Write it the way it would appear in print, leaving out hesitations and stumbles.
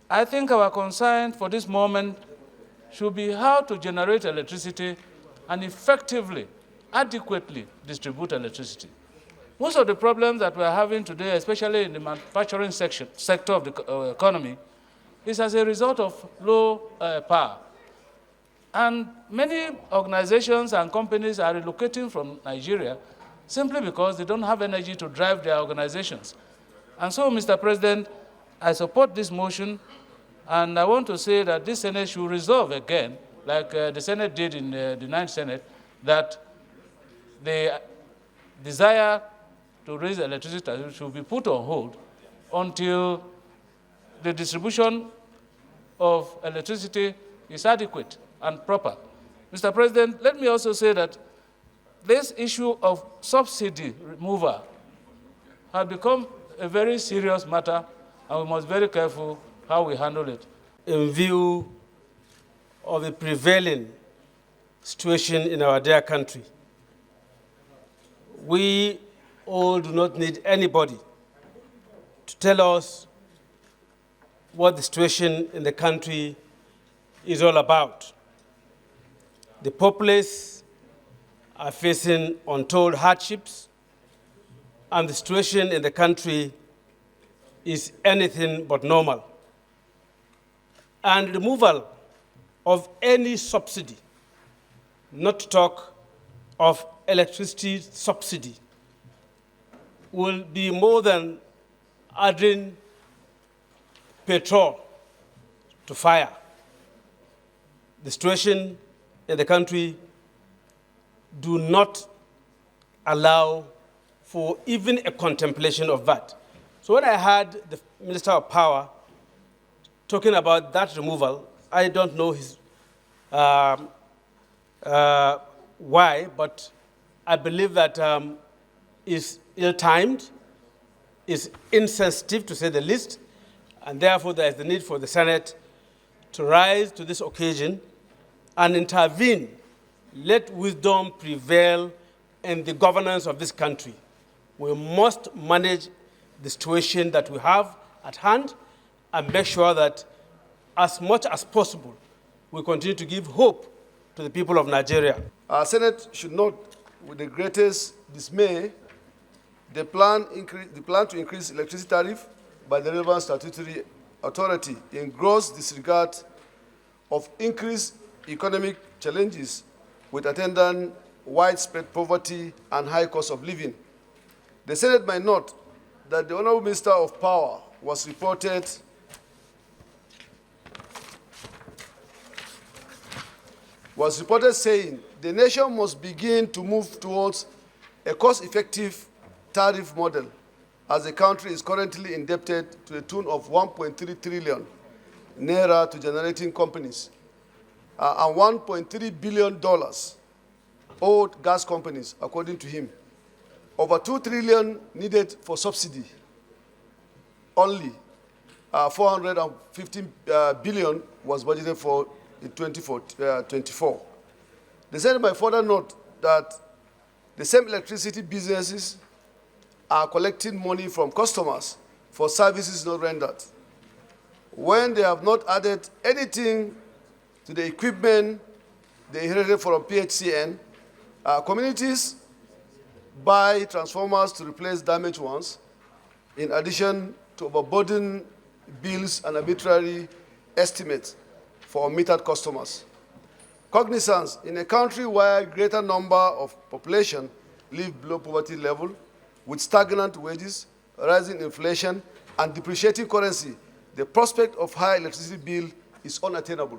I think our concern for this moment should be how to generate electricity and effectively, adequately distribute electricity. Most of the problems that we are having today, especially in the manufacturing sector of the economy, is as a result of low power. And many organizations and companies are relocating from Nigeria simply because they don't have energy to drive their organizations. And so, Mr. President, I support this motion, and I want to say that this Senate should resolve again, like the Senate did in the 9th Senate, that the desire to raise electricity tariff should be put on hold until the distribution of electricity is adequate and proper. Mr. President, let me also say that this issue of subsidy removal has become a very serious matter, and we must be very careful how we handle it. In view of the prevailing situation in our dear country, we all do not need anybody to tell us what the situation in the country is all about. The populace are facing untold hardships, and the situation in the country is anything but normal. And removal of any subsidy, not to talk of electricity subsidy, will be more than adding petrol to fire. The situation in the country do not allow for even a contemplation of that. So when I heard the Minister of Power talking about that removal, I don't know his why, but I believe that is ill-timed, is insensitive to say the least, and therefore there is the need for the Senate to rise to this occasion and intervene. Let wisdom prevail in the governance of this country. We must manage the situation that we have at hand and make sure that as much as possible, we continue to give hope to the people of Nigeria. Our Senate should note with the greatest dismay the plan to increase electricity tariff by the relevant statutory authority in gross disregard of increased economic challenges with attendant widespread poverty and high cost of living. The Senate might note that the Honorable Minister of Power was reported saying the nation must begin to move towards a cost-effective tariff model, as the country is currently indebted to the tune of 1.3 trillion naira to generating companies and $1.3 billion owed gas companies, according to him. Over 2 trillion needed for subsidy. Only 415 billion was budgeted for in 2024. The Senate might further note that the same electricity businesses are collecting money from customers for services not rendered, when they have not added anything to the equipment they inherited from PHCN. Communities buy transformers to replace damaged ones, in addition to overburden bills and arbitrary estimates for unmetered customers. Cognizance, in a country where a greater number of population live below poverty level, with stagnant wages, rising inflation, and depreciating currency, the prospect of high electricity bill is unattainable.